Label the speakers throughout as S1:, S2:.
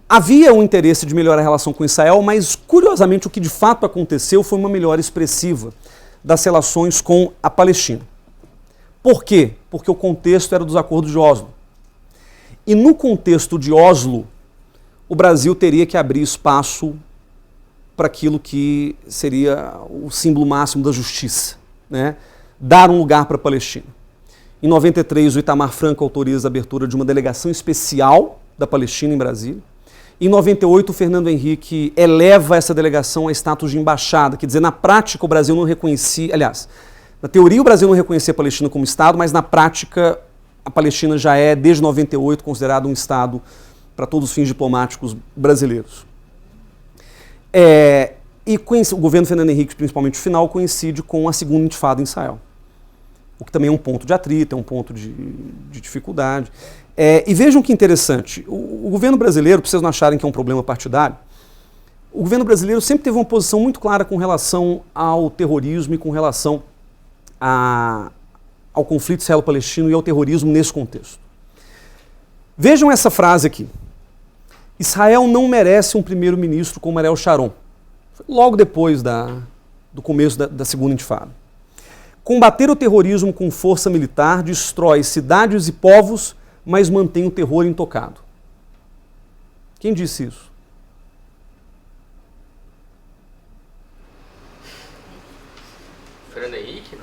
S1: Havia um interesse de melhorar a relação com Israel, mas, curiosamente, o que de fato aconteceu foi uma melhora expressiva das relações com a Palestina. Por quê? Porque o contexto era dos acordos de Oslo. E no contexto de Oslo, o Brasil teria que abrir espaço para aquilo que seria o símbolo máximo da justiça, né? Dar um lugar para a Palestina. Em 93, o Itamar Franco autoriza a abertura de uma delegação especial da Palestina em Brasília. Em 98, o Fernando Henrique eleva essa delegação a status de embaixada, quer dizer, na prática o Brasil não reconhecia, aliás, na teoria o Brasil não reconhecia a Palestina como Estado, mas na prática a Palestina já é, desde 98, considerado um Estado para todos os fins diplomáticos brasileiros. E o governo Fernando Henrique, principalmente o final, coincide com a segunda intifada em Israel. O que também é um ponto de atrito, é um ponto de dificuldade. E vejam que interessante, o governo brasileiro, para vocês não acharem que é um problema partidário, o governo brasileiro sempre teve uma posição muito clara com relação ao terrorismo e com relação ao conflito israelo-palestino e ao terrorismo nesse contexto. Vejam essa frase aqui. Israel não merece um primeiro-ministro como Ariel Sharon. Foi logo depois do começo da segunda intifada. Combater o terrorismo com força militar destrói cidades e povos, mas mantém o terror intocado. Quem disse isso?
S2: Fernando Henrique?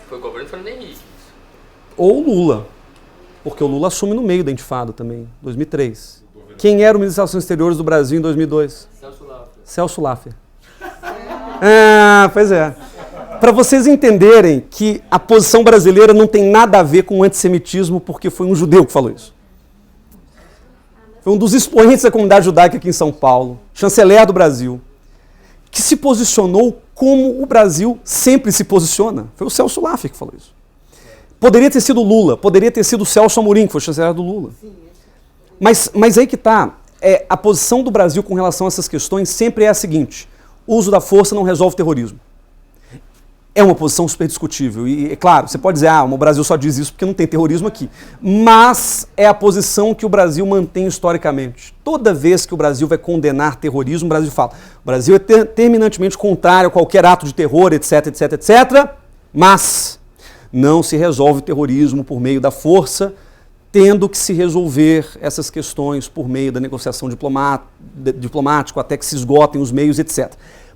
S2: Foi o governo Fernando Henrique.
S1: Ou Lula, porque o Lula assume no meio da intifada também, 2003. Quem era o ministro das Relações Exteriores do Brasil em 2002?
S2: Celso Laffer.
S1: Celso Laffer. Pois é. Para vocês entenderem que a posição brasileira não tem nada a ver com o antissemitismo, porque foi um judeu que falou isso. Foi um dos expoentes da comunidade judaica aqui em São Paulo, chanceler do Brasil, que se posicionou como o Brasil sempre se posiciona. Foi o Celso Laffer que falou isso. Poderia ter sido Lula, poderia ter sido o Celso Amorim, que foi chanceler do Lula. Mas aí que está, a posição do Brasil com relação a essas questões sempre é a seguinte: o uso da força não resolve o terrorismo. É uma posição super discutível. E, é claro, você pode dizer, o Brasil só diz isso porque não tem terrorismo aqui. Mas é a posição que o Brasil mantém historicamente. Toda vez que o Brasil vai condenar terrorismo, o Brasil fala, o Brasil é terminantemente contrário a qualquer ato de terror, etc, etc, etc, mas não se resolve o terrorismo por meio da força, tendo que se resolver essas questões por meio da negociação diplomática, até que se esgotem os meios, etc.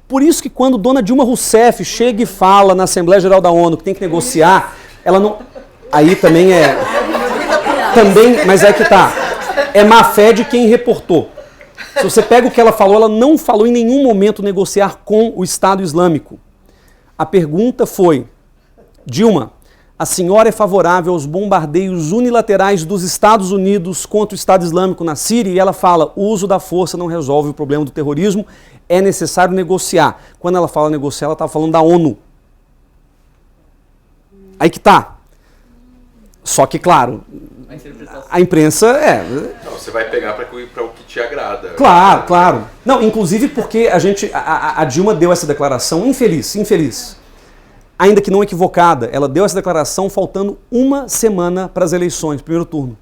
S1: Por isso que quando Dona Dilma Rousseff chega e fala na Assembleia Geral da ONU que tem que negociar, ela não... Aí também mas é que tá. É má fé de quem reportou. Se você pega o que ela falou, ela não falou em nenhum momento negociar com o Estado Islâmico. A pergunta foi, Dilma, a senhora é favorável aos bombardeios unilaterais dos Estados Unidos contra o Estado Islâmico na Síria? E ela fala, o uso da força não resolve o problema do terrorismo, é necessário negociar. Quando ela fala negociar, ela estava falando da ONU. Aí que tá. Só que, claro, a imprensa
S3: Não, você vai pegar para o que te agrada.
S1: Claro, claro. Não, inclusive porque a Dilma deu essa declaração infeliz. Ainda que não equivocada, ela deu essa declaração faltando uma semana para as eleições, primeiro turno.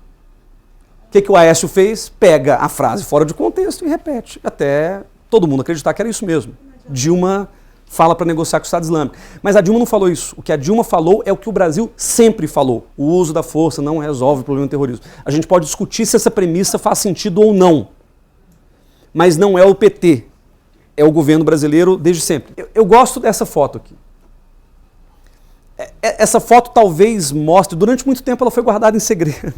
S1: O que o Aécio fez? Pega a frase fora de contexto e repete, até todo mundo acreditar que era isso mesmo. Dilma fala para negociar com o Estado Islâmico. Mas a Dilma não falou isso. O que a Dilma falou é o que o Brasil sempre falou. O uso da força não resolve o problema do terrorismo. A gente pode discutir se essa premissa faz sentido ou não. Mas não é o PT. É o governo brasileiro desde sempre. Eu gosto dessa foto aqui. Essa foto talvez mostre, durante muito tempo ela foi guardada em segredo.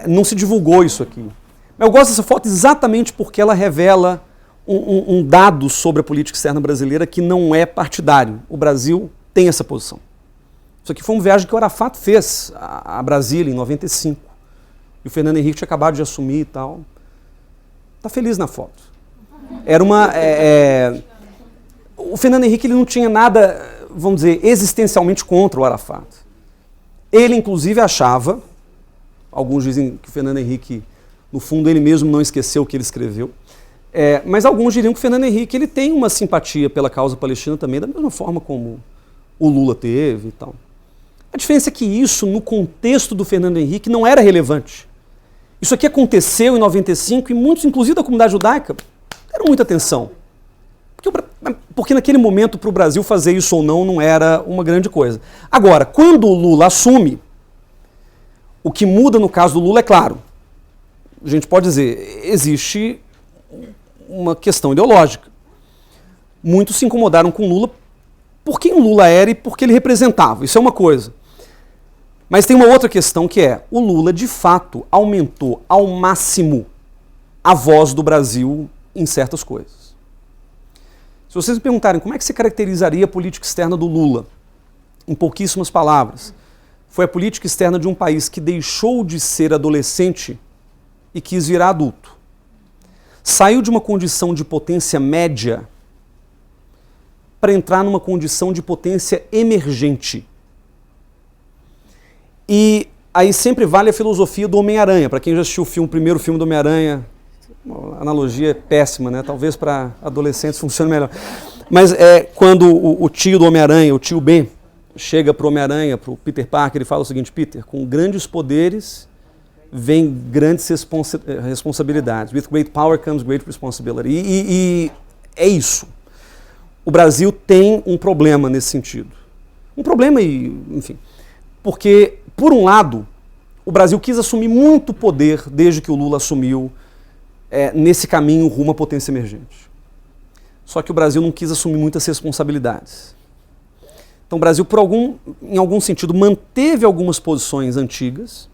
S1: Não se divulgou isso aqui. Mas eu gosto dessa foto exatamente porque ela revela um dado sobre a política externa brasileira que não é partidário. O Brasil tem essa posição. Isso aqui foi uma viagem que o Arafat fez a Brasília em 95. E o Fernando Henrique tinha acabado de assumir e tal. Está feliz na foto. O Fernando Henrique ele não tinha nada, vamos dizer, existencialmente contra o Arafat. Ele, inclusive, achava, alguns dizem que o Fernando Henrique, no fundo, ele mesmo não esqueceu o que ele escreveu, mas alguns diriam que o Fernando Henrique ele tem uma simpatia pela causa palestina também, da mesma forma como o Lula teve e tal. A diferença é que isso, no contexto do Fernando Henrique, não era relevante. Isso aqui aconteceu em 95 e muitos, inclusive da comunidade judaica, deram muita atenção. Porque naquele momento para o Brasil fazer isso ou não era uma grande coisa. Agora, quando o Lula assume, o que muda no caso do Lula é claro. A gente pode dizer, existe uma questão ideológica. Muitos se incomodaram com o Lula por quem o Lula era e por que ele representava. Isso é uma coisa. Mas tem uma outra questão que é, o Lula de fato aumentou ao máximo a voz do Brasil em certas coisas. Se vocês me perguntarem como é que você caracterizaria a política externa do Lula, em pouquíssimas palavras, foi a política externa de um país que deixou de ser adolescente e quis virar adulto. Saiu de uma condição de potência média para entrar numa condição de potência emergente. E aí sempre vale a filosofia do Homem-Aranha. Para quem já assistiu o primeiro filme do Homem-Aranha, uma analogia é péssima, né? Talvez para adolescentes funcione melhor. Mas é quando o tio do Homem-Aranha, o tio Ben, chega para o Homem-Aranha, para o Peter Parker, ele fala o seguinte: Peter, com grandes poderes vem grandes responsabilidades. With great power comes great responsibility. E é isso. O Brasil tem um problema nesse sentido. Um problema, enfim. Porque, por um lado, o Brasil quis assumir muito poder desde que o Lula assumiu nesse caminho rumo à potência emergente. Só que o Brasil não quis assumir muitas responsabilidades. Então o Brasil, em algum sentido, manteve algumas posições antigas,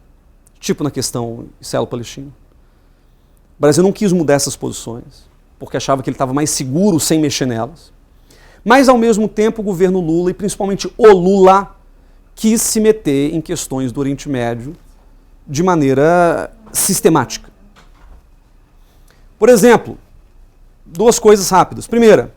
S1: tipo na questão israelo-palestina. O Brasil não quis mudar essas posições, porque achava que ele estava mais seguro sem mexer nelas. Mas, ao mesmo tempo, o governo Lula, e principalmente o Lula, quis se meter em questões do Oriente Médio de maneira sistemática. Por exemplo, duas coisas rápidas. Primeira,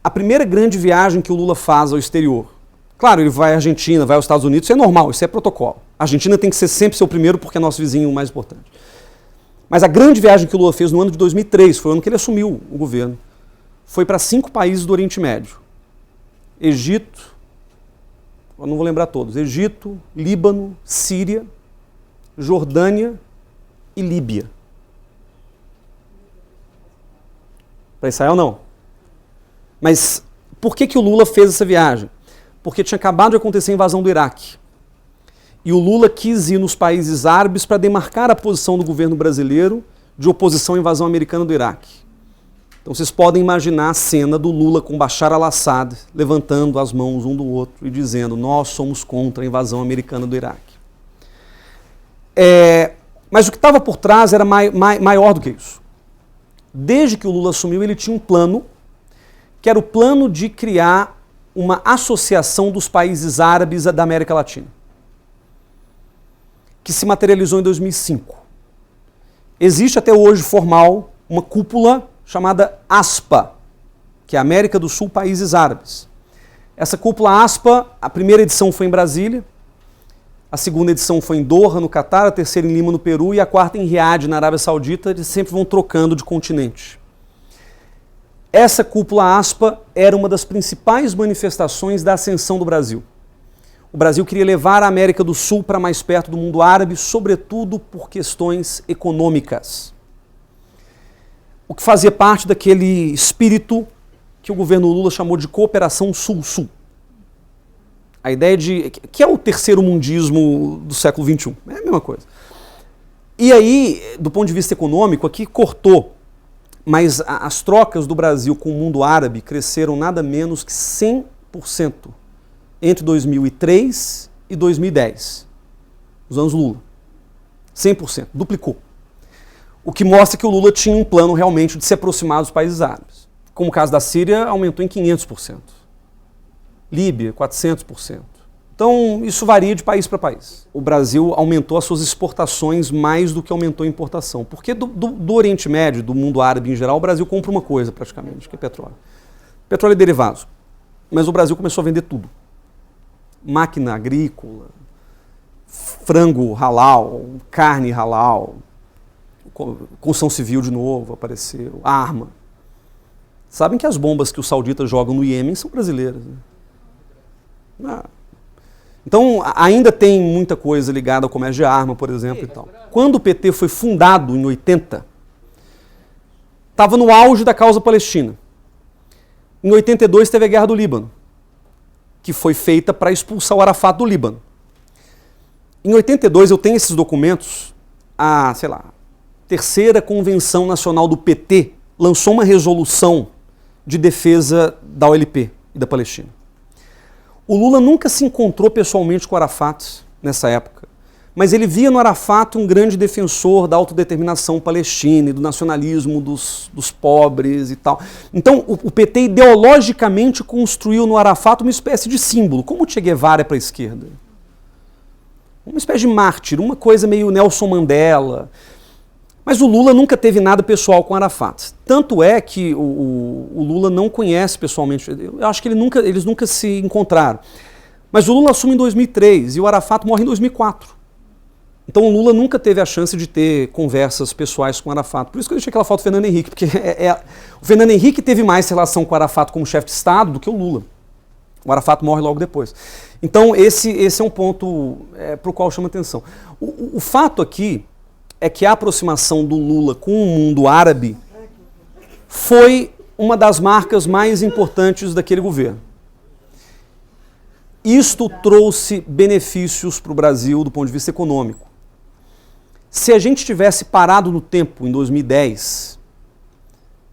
S1: a primeira grande viagem que o Lula faz ao exterior. Claro, ele vai à Argentina, vai aos Estados Unidos, isso é normal, isso é protocolo. A Argentina tem que ser sempre seu primeiro porque é nosso vizinho mais importante. Mas a grande viagem que o Lula fez no ano de 2003, foi o ano que ele assumiu o governo, foi para 5 países do Oriente Médio. Egito, eu não vou lembrar todos, Egito, Líbano, Síria, Jordânia e Líbia. Para Israel, não. Mas por que o Lula fez essa viagem? Porque tinha acabado de acontecer a invasão do Iraque. E o Lula quis ir nos países árabes para demarcar a posição do governo brasileiro de oposição à invasão americana do Iraque. Então vocês podem imaginar a cena do Lula com Bashar al-Assad levantando as mãos um do outro e dizendo: nós somos contra a invasão americana do Iraque. Mas o que estava por trás era maior do que isso. Desde que o Lula assumiu, ele tinha um plano, que era o plano de criar uma associação dos países árabes da América Latina, que se materializou em 2005. Existe até hoje, formal, uma cúpula chamada ASPA, que é América do Sul Países Árabes. Essa cúpula ASPA, a primeira edição foi em Brasília, a segunda edição foi em Doha, no Catar, a terceira em Lima, no Peru, e a quarta em Riad, na Arábia Saudita. Eles sempre vão trocando de continente. Essa cúpula ASPA era uma das principais manifestações da ascensão do Brasil. O Brasil queria levar a América do Sul para mais perto do mundo árabe, sobretudo por questões econômicas. O que fazia parte daquele espírito que o governo Lula chamou de cooperação Sul-Sul. A ideia que é o terceiro mundismo do século XXI. É a mesma coisa. E aí, do ponto de vista econômico, aqui cortou. Mas as trocas do Brasil com o mundo árabe cresceram nada menos que 100% entre 2003 e 2010. Os anos Lula. 100%. Duplicou. O que mostra que o Lula tinha um plano realmente de se aproximar dos países árabes. Como o caso da Síria, aumentou em 500%. Líbia, 400%. Então, isso varia de país para país. O Brasil aumentou as suas exportações mais do que aumentou a importação. Porque do Oriente Médio, do mundo árabe em geral, o Brasil compra uma coisa praticamente, que é petróleo. Petróleo e derivados. Mas o Brasil começou a vender tudo. Máquina agrícola, frango halal, carne halal, construção civil de novo apareceu, arma. Sabem que as bombas que os sauditas jogam no Iêmen são brasileiras, né? Então, ainda tem muita coisa ligada ao comércio de arma, por exemplo, e tal. Quando o PT foi fundado, em 80, estava no auge da causa palestina. Em 82, teve a Guerra do Líbano, que foi feita para expulsar o Arafat do Líbano. Em 82, eu tenho esses documentos, a, sei lá, terceira convenção nacional do PT lançou uma resolução de defesa da OLP e da Palestina. O Lula nunca se encontrou pessoalmente com o Arafat nessa época, mas ele via no Arafat um grande defensor da autodeterminação palestina e do nacionalismo dos pobres e tal. Então, o PT ideologicamente construiu no Arafat uma espécie de símbolo, como o Che Guevara é para a esquerda. Uma espécie de mártir, uma coisa meio Nelson Mandela. Mas o Lula nunca teve nada pessoal com o Arafat. Tanto é que o Lula não conhece pessoalmente, eu acho que eles nunca se encontraram. Mas o Lula assume em 2003 e o Arafat morre em 2004. Então o Lula nunca teve a chance de ter conversas pessoais com o Arafat. Por isso que eu deixei aquela foto do Fernando Henrique, porque o Fernando Henrique teve mais relação com o Arafat como chefe de Estado do que o Lula. O Arafat morre logo depois. Então esse é um ponto para o qual chama atenção. O fato aqui é que a aproximação do Lula com o mundo árabe foi uma das marcas mais importantes daquele governo. Isto trouxe benefícios para o Brasil do ponto de vista econômico. Se a gente tivesse parado no tempo em 2010,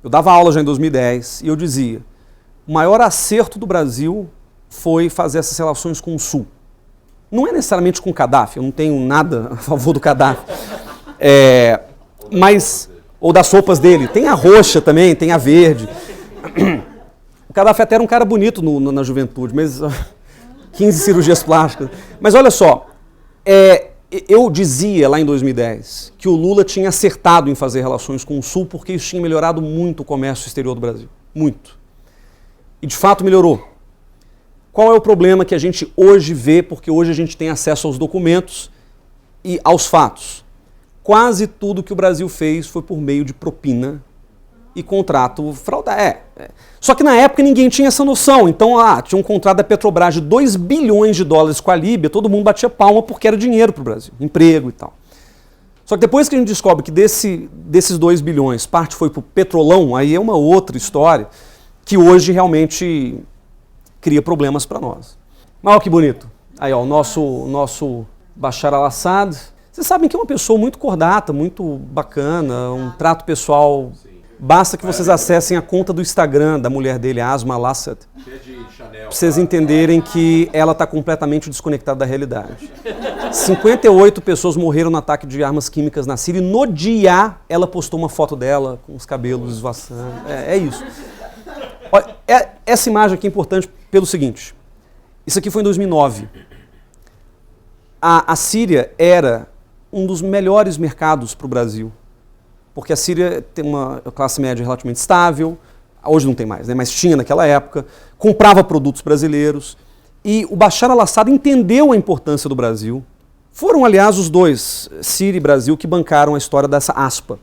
S1: eu dava aula já em 2010 e eu dizia, o maior acerto do Brasil foi fazer essas relações com o Sul. Não é necessariamente com o Gaddafi, eu não tenho nada a favor do Gaddafi. Mas, ou das roupas dele, tem a roxa também, tem a verde. O Gaddafi até era um cara bonito na juventude, mas 15 cirurgias plásticas. Mas olha só, eu dizia lá em 2010 que o Lula tinha acertado em fazer relações com o Sul porque isso tinha melhorado muito o comércio exterior do Brasil. Muito. E de fato melhorou. Qual é o problema que a gente hoje vê, porque hoje a gente tem acesso aos documentos e aos fatos? Quase tudo que o Brasil fez foi por meio de propina e contrato fraudado. Só que na época ninguém tinha essa noção. Então, tinha um contrato da Petrobras de 2 bilhões de dólares com a Líbia, todo mundo batia palma porque era dinheiro para o Brasil, emprego e tal. Só que depois que a gente descobre que desses 2 bilhões parte foi para o petrolão, aí é uma outra história que hoje realmente cria problemas para nós. Mas olha que bonito. Aí, ó, o nosso Bashar al-Assad. Vocês sabem que é uma pessoa muito cordata, muito bacana, um trato pessoal. Basta que vocês acessem a conta do Instagram da mulher dele, Asma al-Assad, para vocês entenderem que ela está completamente desconectada da realidade. 58 pessoas morreram no ataque de armas químicas na Síria e no dia ela postou uma foto dela com os cabelos esvoaçando. É isso. Olha, essa imagem aqui é importante pelo seguinte. Isso aqui foi em 2009. A Síria era um dos melhores mercados para o Brasil. Porque a Síria tem uma classe média relativamente estável, hoje não tem mais, né? Mas tinha naquela época, comprava produtos brasileiros, e o Bashar al-Assad entendeu a importância do Brasil. Foram, aliás, os dois, Síria e Brasil, que bancaram a história dessa ASPA.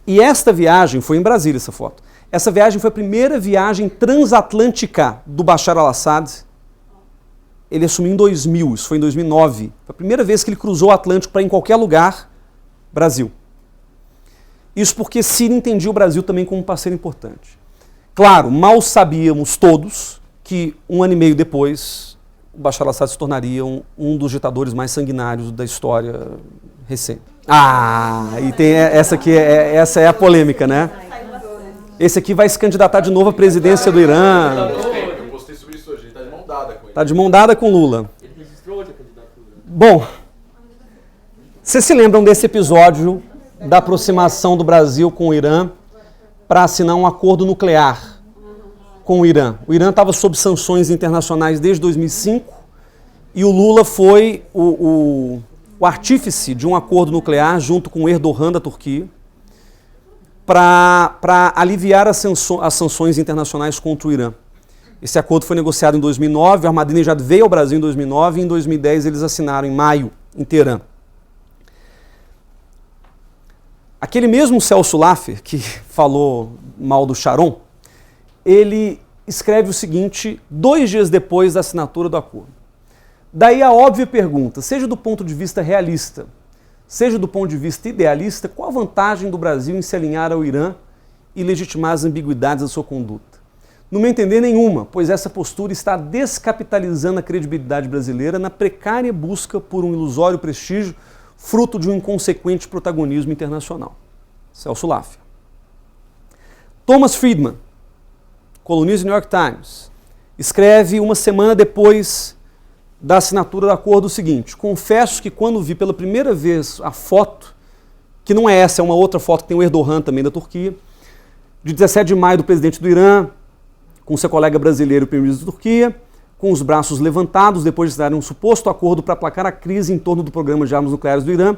S1: E esta viagem, foi em Brasília essa foto, essa viagem foi a primeira viagem transatlântica do Bashar al-Assad. Ele assumiu em 2000, isso foi em 2009. Foi a primeira vez que ele cruzou o Atlântico para ir em qualquer lugar, Brasil. Isso porque Síria entendia o Brasil também como um parceiro importante. Claro, mal sabíamos todos que 1 ano e meio depois, o Bashar al-Assad se tornaria um dos ditadores mais sanguinários da história recente. E tem essa é a polêmica, né? Esse aqui vai se candidatar de novo à presidência do Irã.
S3: Eu postei sobre isso hoje, ele está de mão dada com ele.
S1: Está de mão dada com Lula.
S2: Ele registrou hoje a candidatura.
S1: Bom, vocês se lembram desse episódio da aproximação do Brasil com o Irã para assinar um acordo nuclear com o Irã? O Irã estava sob sanções internacionais desde 2005 e o Lula foi o artífice de um acordo nuclear junto com o Erdogan da Turquia para aliviar as sanções internacionais contra o Irã. Esse acordo foi negociado em 2009, o Ahmadinejad veio ao Brasil em 2009 e em 2010 eles assinaram em maio em Teherã. Aquele mesmo Celso Laffer, que falou mal do Sharon, ele escreve o seguinte 2 dias depois da assinatura do acordo. Daí a óbvia pergunta, seja do ponto de vista realista, seja do ponto de vista idealista, qual a vantagem do Brasil em se alinhar ao Irã e legitimar as ambiguidades da sua conduta? No meu entender, nenhuma, pois essa postura está descapitalizando a credibilidade brasileira na precária busca por um ilusório prestígio, fruto de um inconsequente protagonismo internacional. Celso Laffer. Thomas Friedman, colunista do New York Times, escreve uma semana depois da assinatura do acordo o seguinte: confesso que quando vi pela primeira vez a foto, que não é essa, é uma outra foto que tem o Erdogan também da Turquia, de 17 de maio do presidente do Irã, com seu colega brasileiro, o primeiro-ministro da Turquia, com os braços levantados depois de darem um suposto acordo para aplacar a crise em torno do programa de armas nucleares do Irã,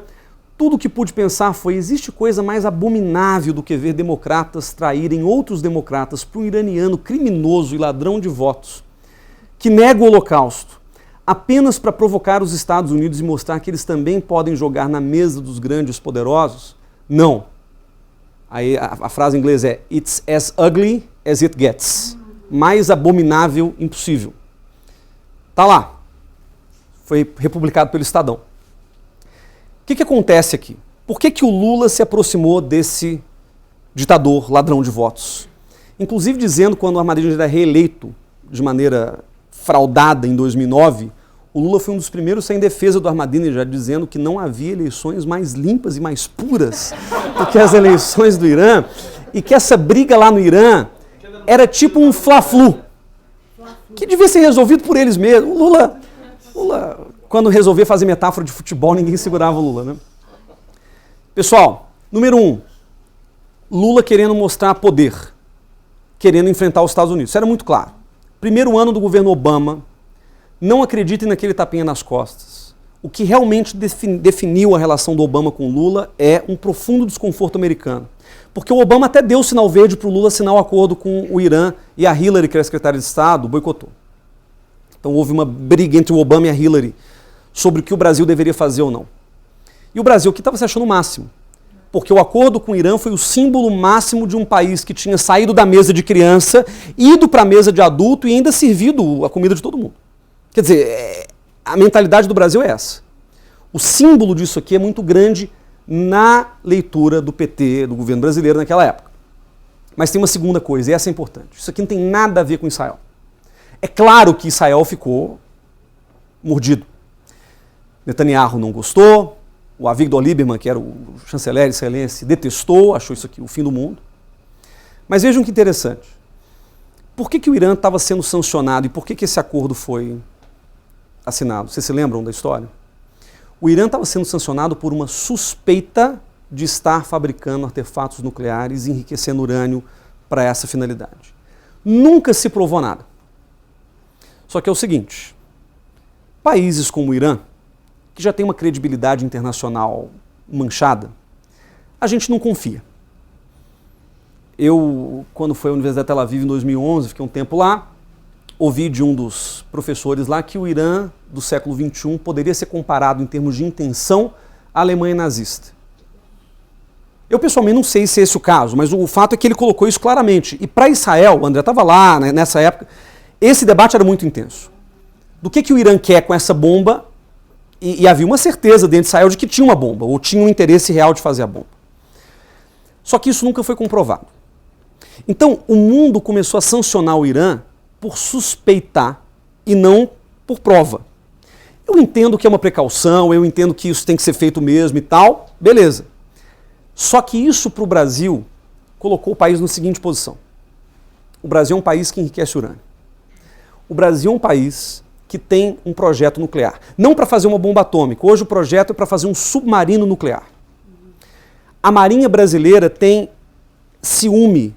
S1: tudo o que pude pensar foi: existe coisa mais abominável do que ver democratas traírem outros democratas para um iraniano criminoso e ladrão de votos, que nega o Holocausto, apenas para provocar os Estados Unidos e mostrar que eles também podem jogar na mesa dos grandes poderosos? Não. Aí a frase em inglês é "It's as ugly as it gets". Mais abominável impossível. Tá lá. Foi republicado pelo Estadão. O que acontece aqui? Por que o Lula se aproximou desse ditador ladrão de votos? Inclusive dizendo, quando o Ahmadinejad era reeleito de maneira fraudada em 2009, o Lula foi um dos primeiros sem defesa do Ahmadinejad, dizendo que não havia eleições mais limpas e mais puras do que as eleições do Irã, e que essa briga lá no Irã era tipo um fla-flu, que devia ser resolvido por eles mesmos. O Lula, quando resolvia fazer metáfora de futebol, ninguém segurava o Lula, né? Pessoal, número 1, Lula querendo mostrar poder, querendo enfrentar os Estados Unidos. Isso era muito claro. Primeiro ano do governo Obama, não acreditem naquele tapinha nas costas. O que realmente definiu a relação do Obama com o Lula é um profundo desconforto americano. Porque o Obama até deu o sinal verde para o Lula assinar o acordo com o Irã, e a Hillary, que era secretária de Estado, boicotou. Então houve uma briga entre o Obama e a Hillary sobre o que o Brasil deveria fazer ou não. E o Brasil aqui estava se achando o máximo, porque o acordo com o Irã foi o símbolo máximo de um país que tinha saído da mesa de criança, ido para a mesa de adulto e ainda servido a comida de todo mundo. Quer dizer, a mentalidade do Brasil é essa. O símbolo disso aqui é muito grande na leitura do PT, do governo brasileiro naquela época. Mas tem uma segunda coisa, e essa é importante. Isso aqui não tem nada a ver com Israel. É claro que Israel ficou mordido. Netanyahu não gostou, o Avigdor Lieberman, que era o chanceler israelense, detestou, achou isso aqui o fim do mundo. Mas vejam que interessante. Por que o Irã estava sendo sancionado e por que esse acordo foi assinado? Vocês se lembram da história? O Irã estava sendo sancionado por uma suspeita de estar fabricando artefatos nucleares e enriquecendo urânio para essa finalidade. Nunca se provou nada. Só que é o seguinte, países como o Irã, que já tem uma credibilidade internacional manchada, a gente não confia. Eu, quando fui à Universidade de Tel Aviv em 2011, fiquei um tempo lá, ouvi de um dos professores lá que o Irã do século XXI poderia ser comparado em termos de intenção à Alemanha nazista. Eu pessoalmente não sei se é esse o caso, mas o fato é que ele colocou isso claramente. E para Israel, o André estava lá, né, nessa época, esse debate era muito intenso. Do que o Irã quer com essa bomba? E havia uma certeza dentro de Israel de que tinha uma bomba, ou tinha um interesse real de fazer a bomba. Só que isso nunca foi comprovado. Então, o mundo começou a sancionar o Irã por suspeitar e não por prova. Eu entendo que é uma precaução, eu entendo que isso tem que ser feito mesmo e tal, beleza. Só que isso para o Brasil colocou o país na seguinte posição. O Brasil é um país que enriquece urânio. O Brasil é um país que tem um projeto nuclear. Não para fazer uma bomba atômica, hoje o projeto é para fazer um submarino nuclear. A Marinha Brasileira tem ciúme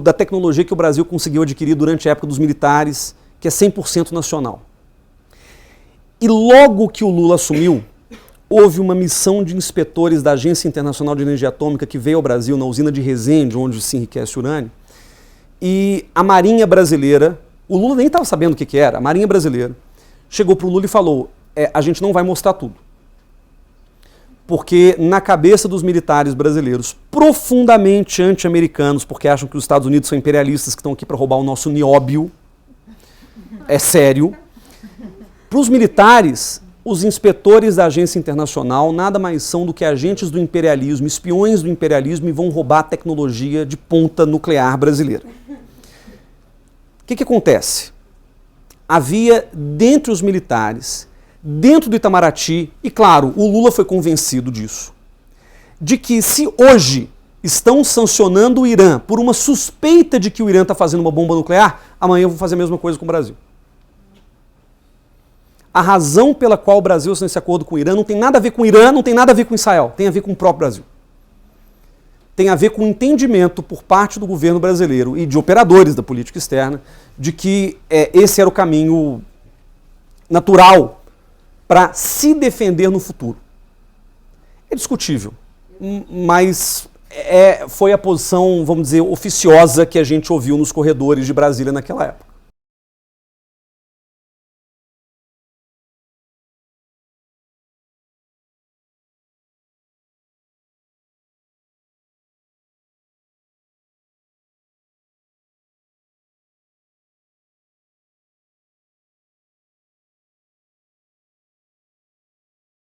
S1: da tecnologia que o Brasil conseguiu adquirir durante a época dos militares, que é 100% nacional. E logo que o Lula assumiu, houve uma missão de inspetores da Agência Internacional de Energia Atômica que veio ao Brasil, na usina de Resende, onde se enriquece urânio, e a Marinha Brasileira, o Lula nem estava sabendo o que era, a Marinha Brasileira chegou para o Lula e falou, a gente não vai mostrar tudo. Porque na cabeça dos militares brasileiros, profundamente anti-americanos, porque acham que os Estados Unidos são imperialistas que estão aqui para roubar o nosso nióbio, é sério, Para os militares, os inspetores da agência internacional nada mais são do que agentes do imperialismo, espiões do imperialismo e vão roubar a tecnologia de ponta nuclear brasileira. O que acontece? Havia, dentre os militares, dentro do Itamaraty, e claro, o Lula foi convencido disso, de que se hoje estão sancionando o Irã por uma suspeita de que o Irã está fazendo uma bomba nuclear, amanhã eu vou fazer a mesma coisa com o Brasil. A razão pela qual o Brasil assinou esse acordo com o Irã não tem nada a ver com o Irã, não tem nada a ver com Israel, tem a ver com o próprio Brasil. Tem a ver com o entendimento por parte do governo brasileiro e de operadores da política externa de que esse era o caminho natural para se defender no futuro. É discutível, mas foi a posição, vamos dizer, oficiosa que a gente ouviu nos corredores de Brasília naquela época.